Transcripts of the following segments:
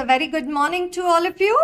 So very good morning to all of you.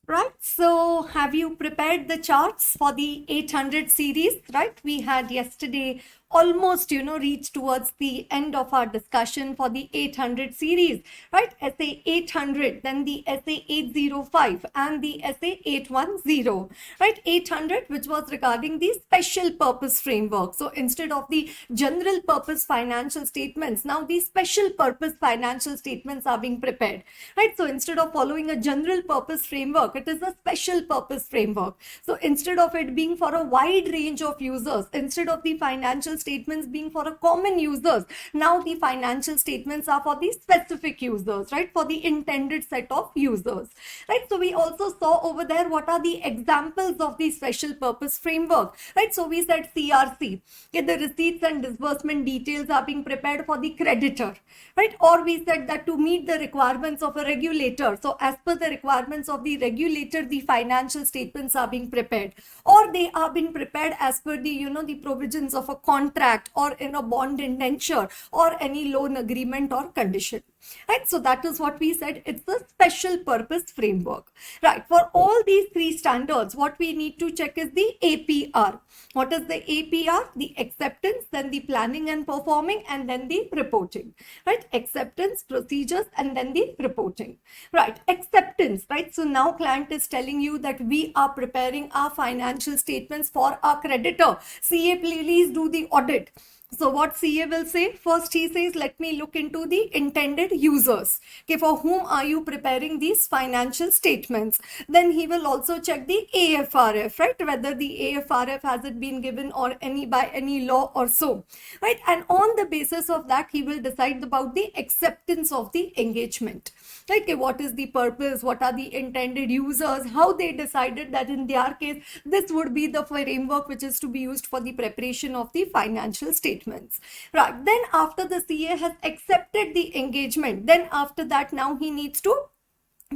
Right, so have you prepared the charts for the 800 series? Right, we had yesterday almost reached towards the end of our discussion for the 800 series, right? Essay 800, then the essay 805 and the essay 810, right? 800, which was regarding the special purpose framework. So instead of the general purpose financial statements, now the special purpose financial statements are being prepared, right? So instead of following a general purpose framework, it is a special purpose framework. So instead of it being for a wide range of users, instead of the financial statements being for a common users, now the financial statements are for the specific users, right? For the intended set of users, right? So we also saw over there what are the examples of the special purpose framework, right? So we said CRC, okay, the receipts and disbursement details are being prepared for the creditor, right? Or we said that to meet the requirements of a regulator, so as per the requirements of the regulator, the financial statements are being prepared, or they are being prepared as per the the provisions of a contract or in a bond indenture or any loan agreement or condition, right? So that is what we said, it's the special purpose framework, right? For all these three standards, what we need to check is the APR. What is the APR? The acceptance, then the planning and performing, and then the reporting, right? Acceptance, procedures, and then the reporting, right? Acceptance, right? So now client is telling you that we are preparing our financial statements for our creditor. CA, please do the audit. So what CA will say? First he says, let me look into the intended users. Okay, for whom are you preparing these financial statements? Then he will also check the AFRF, right? Whether the AFRF has it been given or by any law or so, right? And on the basis of that, he will decide about the acceptance of the engagement. Okay, what is the purpose? What are the intended users? How they decided that in their case, this would be the framework which is to be used for the preparation of the financial statements, right? Then after the CA has accepted the engagement, then after that, now he needs to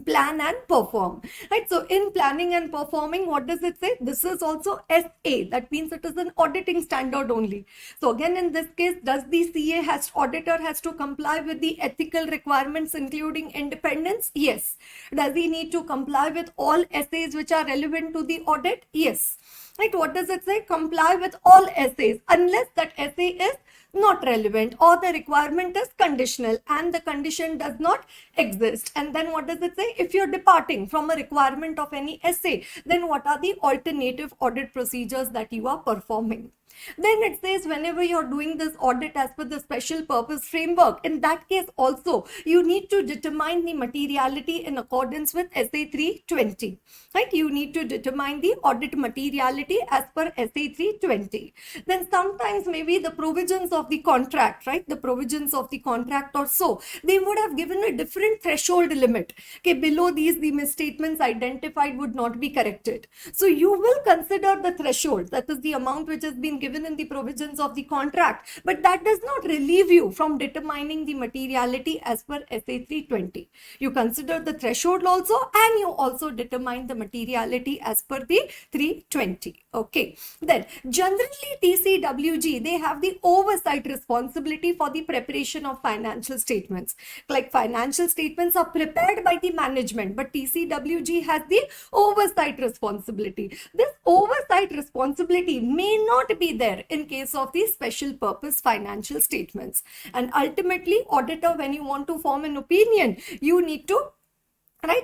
plan and perform, right? So in planning and performing, what does it say? This is also SA, that means it is an auditing standard only. So again, in this case, does the auditor has to comply with the ethical requirements including independence? Yes. Does he need to comply with all SAs which are relevant to the audit? Yes, right? What does it say? Comply with all SAs unless that SA is not relevant or the requirement is conditional and the condition does not exist. And then what does it say? If you're departing from a requirement of any SA, then what are the alternative audit procedures that you are performing? Then it says whenever you're doing this audit as per the special purpose framework, in that case also you need to determine the materiality in accordance with SA 320, right? You need to determine the audit materiality as per SA 320. Then sometimes maybe the provisions of the contract, right? The provisions of the contract or so, they would have given a different threshold limit. Okay, below these the misstatements identified would not be corrected. So you will consider the threshold, that is the amount which has been given in the provisions of the contract, but that does not relieve you from determining the materiality as per SA 320. You consider the threshold also and you also determine the materiality as per the 320. Okay, then generally TCWG, they have the oversight responsibility for the preparation of financial statements. Like financial statements are prepared by the management, but TCWG has the oversight responsibility. This oversight responsibility may not be there in case of the special purpose financial statements. And ultimately, auditor, when you want to form an opinion, you need to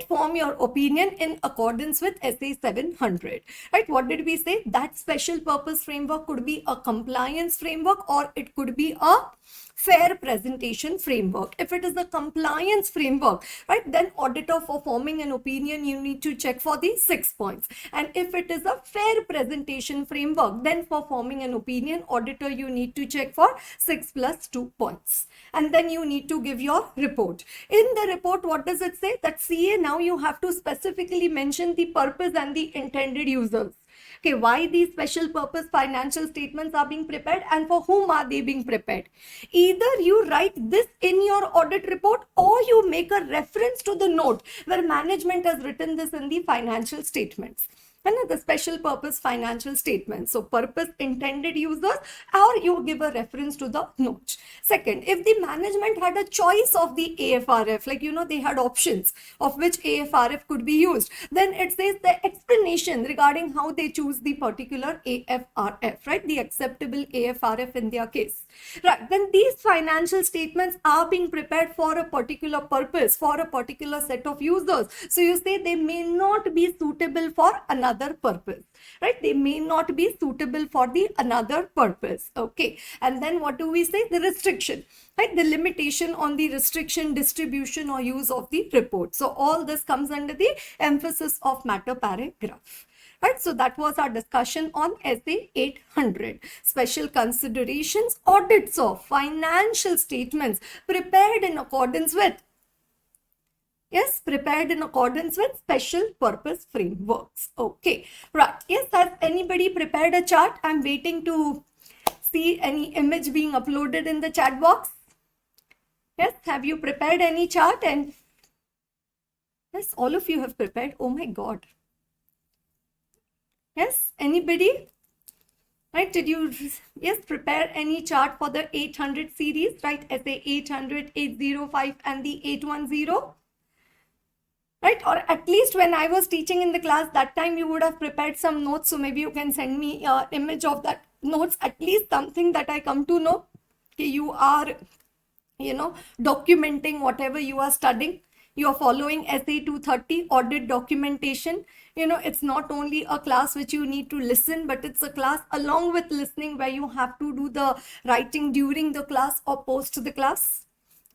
form your opinion in accordance with SA 700, right? What did we say? That special purpose framework could be a compliance framework or it could be a fair presentation framework. If it is a compliance framework, right, then auditor, for forming an opinion, you need to check for the 6 points. And if it is a fair presentation framework, then for forming an opinion, auditor, you need to check for 6 plus 2 points. And then you need to give your report. In the report, what does it say? That CA, now you have to specifically mention the purpose and the intended users. Okay, why these special purpose financial statements are being prepared and for whom are they being prepared? Either you write this in your audit report or you make a reference to the note where management has written this in the financial statements. and the special purpose financial statement. So purpose intended users, or you give a reference to the note. Second, if the management had a choice of the AFRF, like they had options of which AFRF could be used, then it says the explanation regarding how they choose the particular AFRF, right? The acceptable AFRF in their case. Right, then these financial statements are being prepared for a particular purpose, for a particular set of users. So you say they may not be suitable for another purpose, right? They may not be suitable for the another purpose. Okay, and then what do we say? The restriction, right? The limitation on the restriction, distribution or use of the report. So all this comes under the emphasis of matter paragraph. Right, so that was our discussion on essay 800. Special considerations, audits of financial statements prepared in accordance with, yes, prepared in accordance with special purpose frameworks. Okay, right. Yes, has anybody prepared a chart? I'm waiting to see any image being uploaded in the chat box. Yes, have you prepared any chart? And yes, all of you have prepared. Oh my God. Yes, anybody? Right, did you, yes, prepare any chart for the 800 series, right? Essay 800, 805 and the 810, right? Or at least when I was teaching in the class, that time you would have prepared some notes. So maybe you can send me an image of that notes, at least something that I come to know. Okay, you are, documenting whatever you are studying. You are following essay 230 audit documentation. It's not only a class which you need to listen, but it's a class along with listening where you have to do the writing during the class or post the class.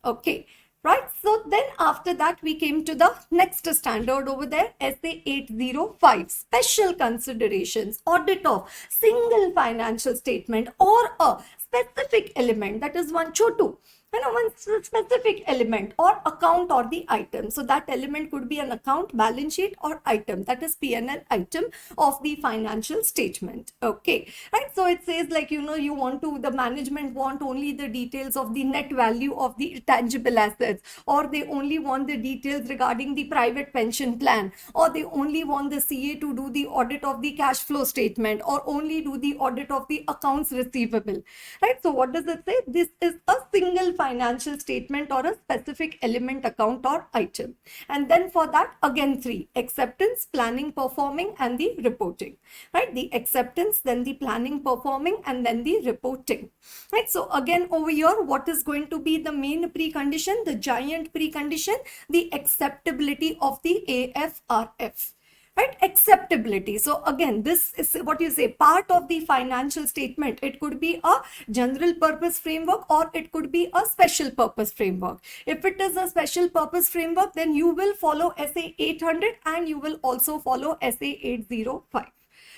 Okay, right? So then after that, we came to the next standard over there, essay 805, special considerations, audit of single financial statement or a specific element, that is one chotu. One specific element or account or the item. So that element could be an account, balance sheet or item, that is P&L item of the financial statement. Okay, right? So it says like, you want to, the management want only the details of the net value of the tangible assets, or they only want the details regarding the private pension plan, or they only want the CA to do the audit of the cash flow statement, or only do the audit of the accounts receivable, right? So what does it say? This is a single financial statement or a specific element, account or item. And then for that, again 3, acceptance, planning, performing and the reporting, right? The acceptance, then the planning, performing and then the reporting, right? So again over here, what is going to be the main precondition, the giant precondition? The acceptability of the AFRF. Right, acceptability. So again, this is what you say, part of the financial statement. It could be a general purpose framework or it could be a special purpose framework. If it is a special purpose framework, then you will follow essay 800 and you will also follow essay 805.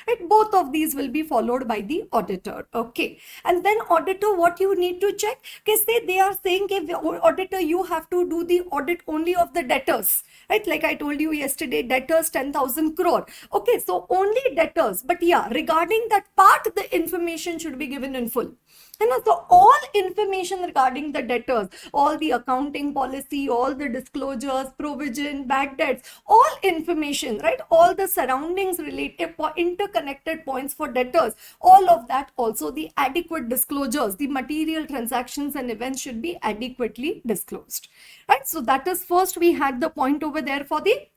Right, both of these will be followed by the auditor. Okay, and then auditor, what you need to check, say they are saying, auditor, you have to do the audit only of the debtors, right? Like I told you yesterday, debtors 10,000 crore. Okay, so only debtors, but yeah, regarding that part, the information should be given in full. So all information regarding the debtors, all the accounting policy, all the disclosures, provision, bad debts, all information, right? All the surroundings related, interconnected points for debtors, all of that, also the adequate disclosures, the material transactions and events should be adequately disclosed, right? So that is first, we had the point over there for the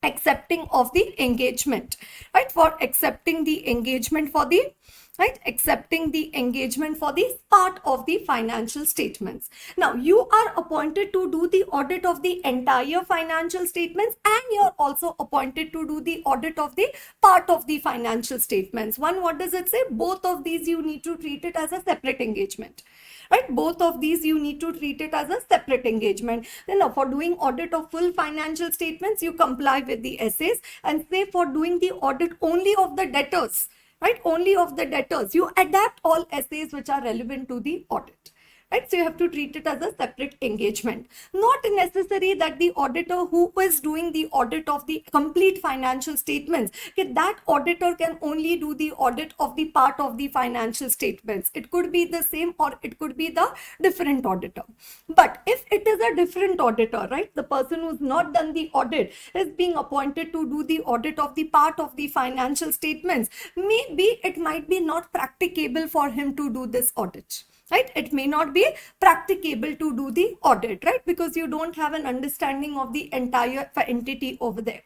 accepting of the engagement, right? For accepting the engagement for the, right, accepting the engagement for the part of the financial statements. Now you are appointed to do the audit of the entire financial statements and you're also appointed to do the audit of the part of the financial statements. One, what does it say? Both of these you need to treat it as a separate engagement. Right, both of these you need to treat it as a separate engagement. Then for doing audit of full financial statements, you comply with the essays, and say for doing the audit only of the debtors, right, only of the debtors, you adapt all essays which are relevant to the audit. right? So you have to treat it as a separate engagement. Not necessary that the auditor who is doing the audit of the complete financial statements, okay, that auditor can only do the audit of the part of the financial statements. It could be the same or it could be the different auditor. But if it is a different auditor, right, the person who's not done the audit is being appointed to do the audit of the part of the financial statements, maybe it might be not practicable for him to do this audit, right? It may not be practicable to do the audit, right? Because you don't have an understanding of the entire entity over there,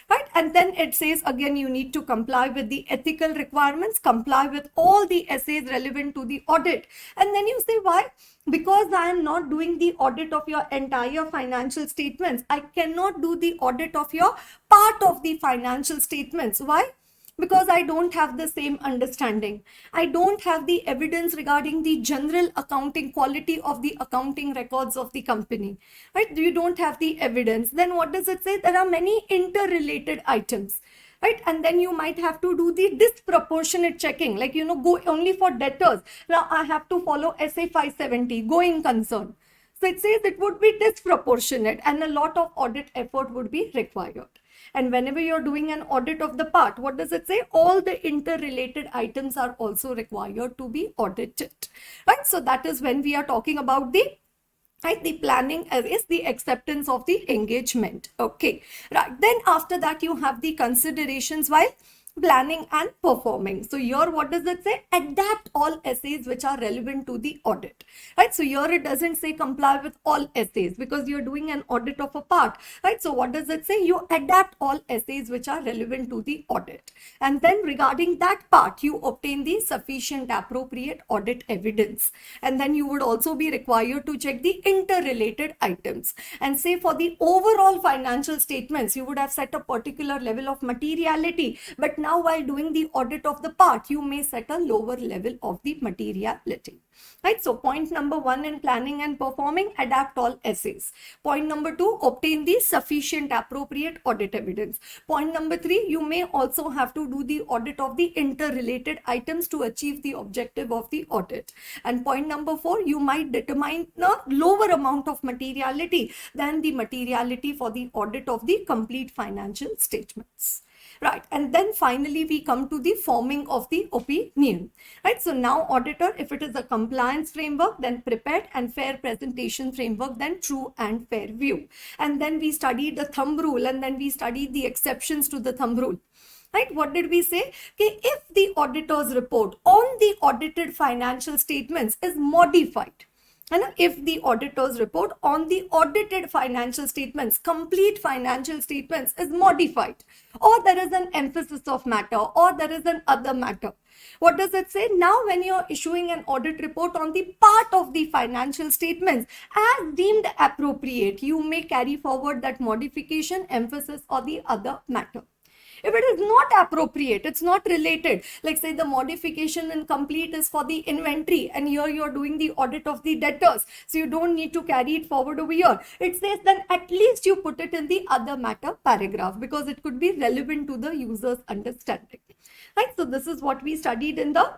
right? And then it says again, you need to comply with the ethical requirements, comply with all the essays relevant to the audit. And then you say, why? Because I am not doing the audit of your entire financial statements, I cannot do the audit of your part of the financial statements. Why? Because I don't have the same understanding. I don't have the evidence regarding the general accounting quality of the accounting records of the company, right? You don't have the evidence. Then what does it say? There are many interrelated items, right? And then you might have to do the disproportionate checking, like, go only for debtors. Now I have to follow SA 570, going concern. So it says it would be disproportionate and a lot of audit effort would be required. And whenever you're doing an audit of the part, what does it say? All the interrelated items are also required to be audited, right? So that is when we are talking about the, right, the planning is the acceptance of the engagement. Okay, right. Then after that, you have the considerations while planning and performing. So here, what does it say? Adapt all essays which are relevant to the audit, right? So here it doesn't say comply with all essays because you're doing an audit of a part, right? So what does it say? You adapt all essays which are relevant to the audit. And then regarding that part, you obtain the sufficient appropriate audit evidence. And then you would also be required to check the interrelated items. And say for the overall financial statements, you would have set a particular level of materiality, but now while doing the audit of the part, you may set a lower level of the materiality, right? So point number 1 in planning and performing, adapt all essays. Point number 2, obtain the sufficient appropriate audit evidence. Point number 3, you may also have to do the audit of the interrelated items to achieve the objective of the audit. And point number 4, you might determine a lower amount of materiality than the materiality for the audit of the complete financial statements. Right. And then finally, we come to the forming of the opinion, right? So now auditor, if it is a compliance framework, then prepared, and fair presentation framework, then true and fair view. And then we studied the thumb rule, and then we studied the exceptions to the thumb rule. Right? What did we say? Okay, if the auditor's report on the audited financial statements is modified, and if the auditor's report on the audited financial statements, complete financial statements, is modified, or there is an emphasis of matter, or there is an other matter, what does it say? Now, when you're issuing an audit report on the part of the financial statements as deemed appropriate, you may carry forward that modification, emphasis, or the other matter. If it is not appropriate, it's not related, like say the modification and complete is for the inventory, and here you're doing the audit of the debtors, so you don't need to carry it forward over here. It says then at least you put it in the other matter paragraph because it could be relevant to the user's understanding, right? So this is what we studied in the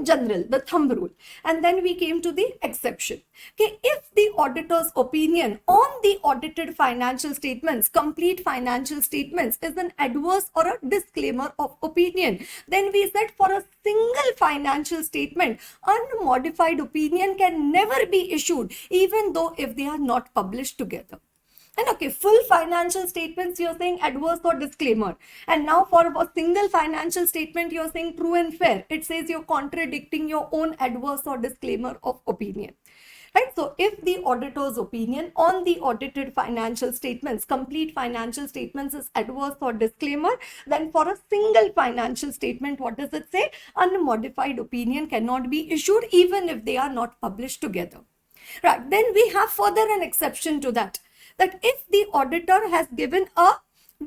general, the thumb rule. And then we came to the exception. Okay, if the auditor's opinion on the audited financial statements, complete financial statements, is an adverse or a disclaimer of opinion, then we said for a single financial statement, unmodified opinion can never be issued, even though if they are not published together. And okay, full financial statements, you're saying adverse or disclaimer. And now for a single financial statement, you're saying true and fair. It says you're contradicting your own adverse or disclaimer of opinion. Right? So if the auditor's opinion on the audited financial statements, complete financial statements, is adverse or disclaimer, then for a single financial statement, what does it say? Unmodified opinion cannot be issued even if they are not published together. Right? Then we have further an exception to that. That if the auditor has given a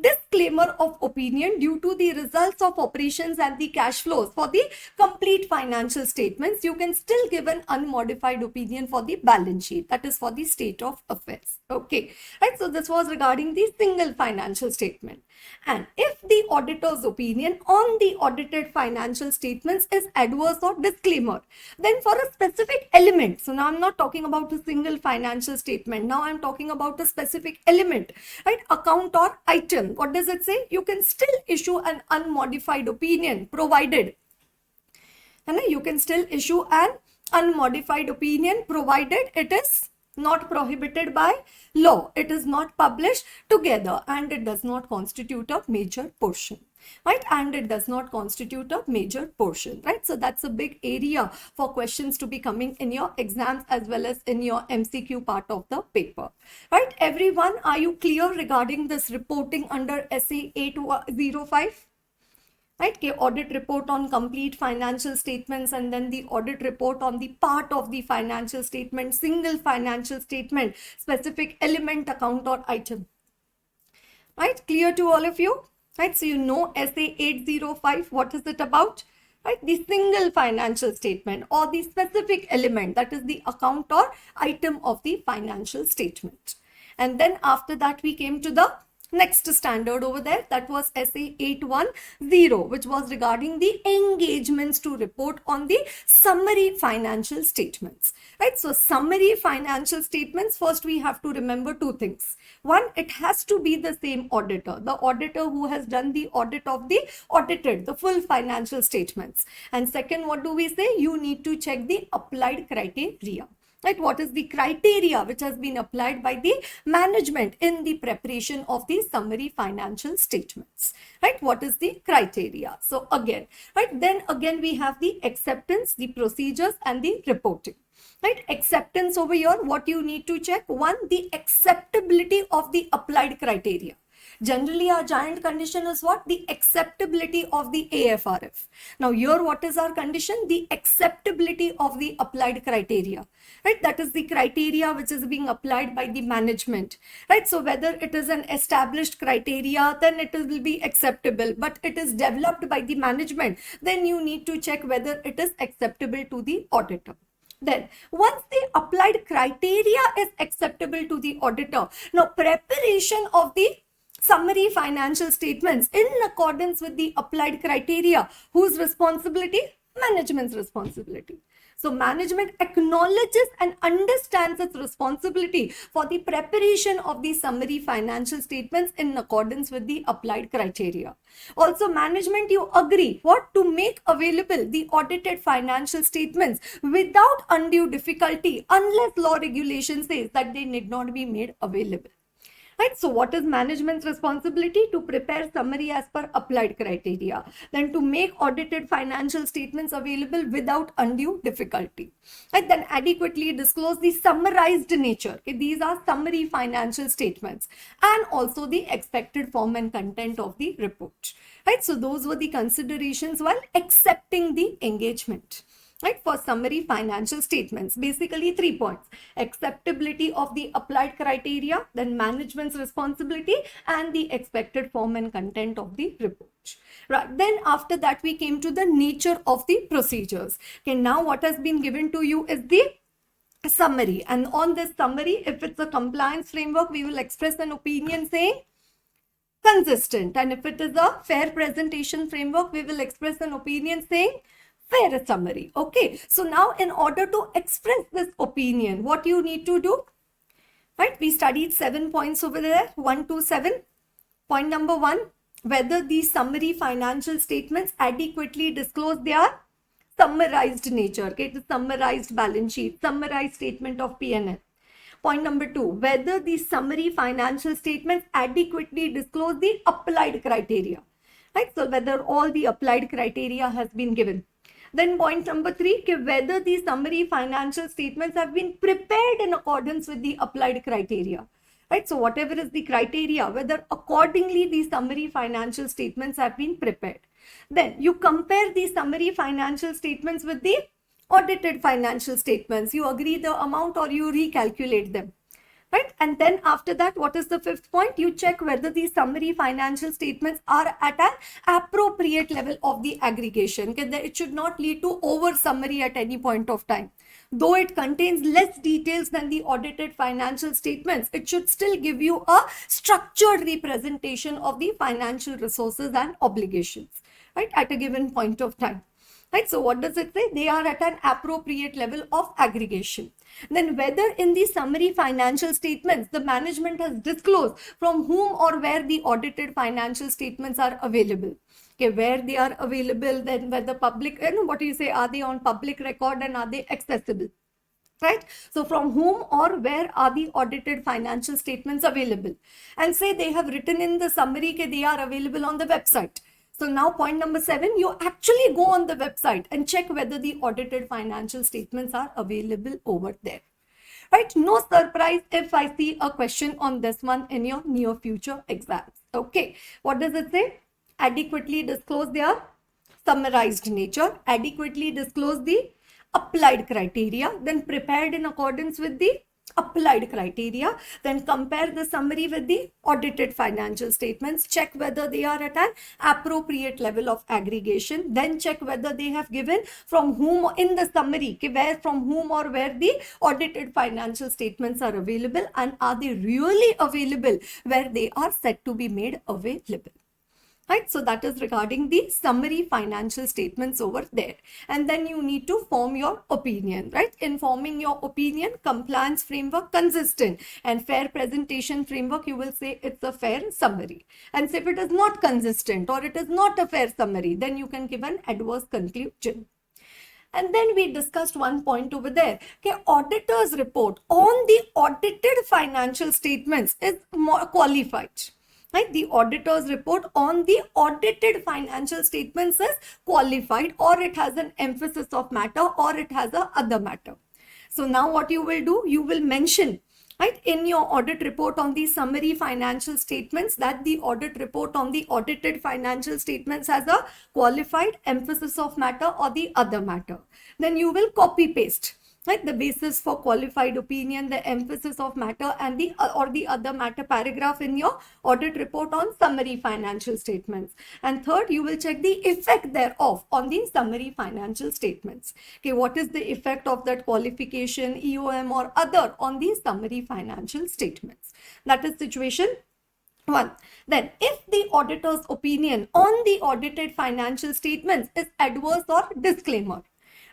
disclaimer of opinion due to the results of operations and the cash flows for the complete financial statements, you can still give an unmodified opinion for the balance sheet, that is for the state of affairs. Okay, right? So this was regarding the single financial statement. And if the auditor's opinion on the audited financial statements is adverse or disclaimer, then for a specific element, so now I'm not talking about a single financial statement, now I'm talking about a specific element, right? Account or item. What does it say? You can still issue an unmodified opinion provided, and you can still issue an unmodified opinion provided it is not prohibited by law, it is not published together, and it does not constitute a major portion, right? And it does not constitute a major portion, right? So that's a big area for questions to be coming in your exams as well as in your MCQ part of the paper, right? Everyone, are you clear regarding this reporting under SA 805? Right? Okay, audit report on complete financial statements, and then the audit report on the part of the financial statement, single financial statement, specific element, account or item. Right? Clear to all of you? Right? So you know SA 805, what is it about? Right? The single financial statement or the specific element, that is the account or item of the financial statement. And then after that we came to the next standard over there, that was SA 810, which was regarding the engagements to report on the summary financial statements, right? So summary financial statements, first we have to remember two things. One, it has to be the same auditor, the auditor who has done the audit of the audited, the full financial statements. And second, what do we say? You need to check the applied criteria. Right? What is the criteria which has been applied by the management in the preparation of the summary financial statements? Right? What is the criteria? So again, right? Then again we have the acceptance, the procedures and the reporting. Right? Acceptance over here, what you need to check? One, the acceptability of the applied criteria. Generally, our giant condition is what? The acceptability of the AFRF. Now here, what is our condition? The acceptability of the applied criteria, right? That is the criteria which is being applied by the management, right? So whether it is an established criteria, then it will be acceptable, but it is developed by the management, then you need to check whether it is acceptable to the auditor. Then once the applied criteria is acceptable to the auditor, now preparation of the summary financial statements in accordance with the applied criteria, whose responsibility? Management's responsibility. So management acknowledges and understands its responsibility for the preparation of the summary financial statements in accordance with the applied criteria. Also, management, you agree what? To make available the audited financial statements without undue difficulty, unless law regulation says that they need not be made available. Right? So what is management's responsibility? To prepare summary as per applied criteria. Then to make audited financial statements available without undue difficulty. Right? Then adequately disclose the summarized nature. Okay? These are summary financial statements. And also the expected form and content of the report. Right? So those were the considerations while accepting the engagement. Right, for summary financial statements. Basically 3 points: acceptability of the applied criteria, then management's responsibility, and the expected form and content of the report. Right, then after that we came to the nature of the procedures. Okay, now what has been given to you is the summary, and on this summary, if it's a compliance framework, we will express an opinion saying consistent, and if it is a fair presentation framework, we will express an opinion saying fair summary. Okay, so now in order to express this opinion, what you need to do? Right, we studied 7 points over there, 1 to 7. Point number 1, whether the summary financial statements adequately disclose their summarized nature. Okay, the summarized balance sheet, summarized statement of P&L. Point number 2, whether the summary financial statements adequately disclose the applied criteria. Right, so whether all the applied criteria has been given. Then point number 3, whether the summary financial statements have been prepared in accordance with the applied criteria. Right, so whatever is the criteria, whether accordingly the summary financial statements have been prepared. Then you compare the summary financial statements with the audited financial statements. You agree the amount or you recalculate them. right? And then after that, what is the fifth point? You check whether the summary financial statements are at an appropriate level of the aggregation. Okay? It should not lead to over summary at any point of time. Though it contains less details than the audited financial statements, it should still give you a structured representation of the financial resources and obligations, right, at a given point of time. Right, so what does it say? They are at an appropriate level of aggregation. Then whether in the summary financial statements, the management has disclosed from whom or where the audited financial statements are available. Okay, where they are available, then whether public, what do you say, are they on public record and are they accessible? Right, so from whom or where are the audited financial statements available? And say they have written in the summary that they are available on the website. So now point number 7, you actually go on the website and check whether the audited financial statements are available over there. Right, no surprise if I see a question on this one in your near future exams. Okay, what does it say? Adequately disclose their summarized nature, adequately disclose the applied criteria, then prepared in accordance with the applied criteria, then compare the summary with the audited financial statements, check whether they are at an appropriate level of aggregation, then check whether they have given from whom in the summary, where, from whom or where the audited financial statements are available, and are they really available where they are said to be made available. Right, so that is regarding the summary financial statements over there. And then you need to form your opinion, right? In forming your opinion, compliance framework consistent and fair presentation framework, you will say it's a fair summary. And if it is not consistent or it is not a fair summary, then you can give an adverse conclusion. And then we discussed one point over there. Okay, auditor's report on the audited financial statements is more qualified. Right, the auditor's report on the audited financial statements is qualified, or it has an emphasis of matter, or it has a other matter. So now what you will do, you will mention, right, in your audit report on the summary financial statements that the audit report on the audited financial statements has a qualified, emphasis of matter, or the other matter. Then you will copy paste, right, the basis for qualified opinion, the emphasis of matter, and the or the other matter paragraph in your audit report on summary financial statements. And third, you will check the effect thereof on the summary financial statements. Okay, what is the effect of that qualification, EOM or other on the summary financial statements? That is situation 1. Then if the auditor's opinion on the audited financial statements is adverse or disclaimer.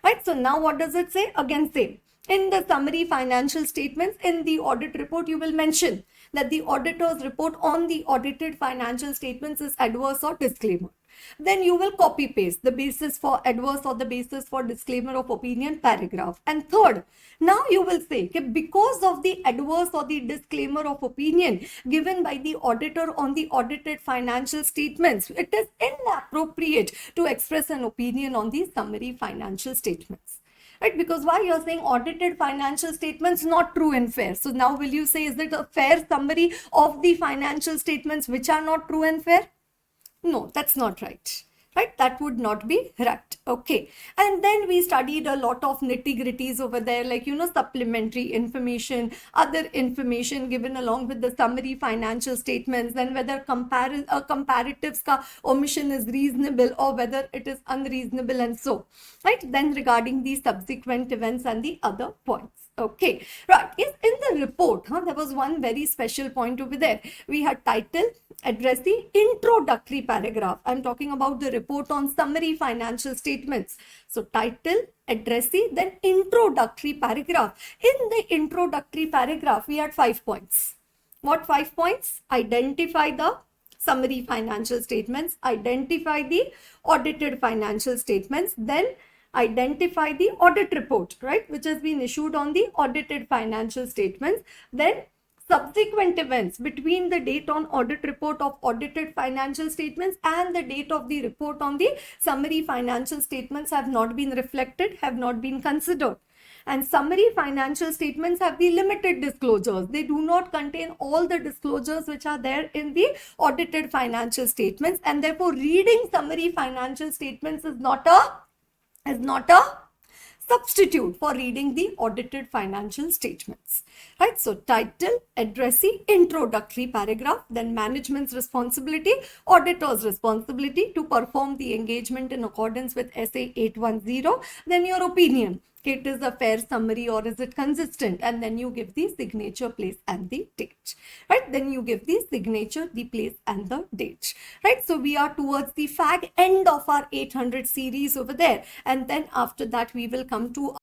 Right, so now what does it say? Again, same. In the summary financial statements, in the audit report, you will mention that the auditor's report on the audited financial statements is adverse or disclaimer. Then you will copy paste the basis for adverse or the basis for disclaimer of opinion paragraph. And third, now you will say, okay, because of the adverse or the disclaimer of opinion given by the auditor on the audited financial statements, it is inappropriate to express an opinion on the summary financial statements. Right, because why you're saying audited financial statements not true and fair. So now will you say, is it a fair summary of the financial statements which are not true and fair? No, that's not right. Right, that would not be right. Okay, and then we studied a lot of nitty-gritties over there, like, supplementary information, other information given along with the summary financial statements, then whether comparatives ka omission is reasonable or whether it is unreasonable, and so, right, then regarding the subsequent events and the other points. Okay, right, in the report, there was one very special point over there. We had title, addressee, introductory paragraph. I'm talking about the report on summary financial statements. So title, addressee, then introductory paragraph. In the introductory paragraph, we had 5 points. What 5 points? Identify the summary financial statements, identify the audited financial statements, then identify the audit report, right, which has been issued on the audited financial statements, then subsequent events between the date on audit report of audited financial statements and the date of the report on the summary financial statements have not been reflected, have not been considered. And summary financial statements have the limited disclosures. They do not contain all the disclosures which are there in the audited financial statements, and therefore reading summary financial statements is not a substitute for reading the audited financial statements, right? So title, addressee, introductory paragraph, then management's responsibility, auditor's responsibility to perform the engagement in accordance with SA 810, then your opinion, it is a fair summary or is it consistent, and then you give the signature, place and the date, right? Then you give the signature, the place and the date, right? So we are towards the fag end of our 800 series over there, and then after that we will come to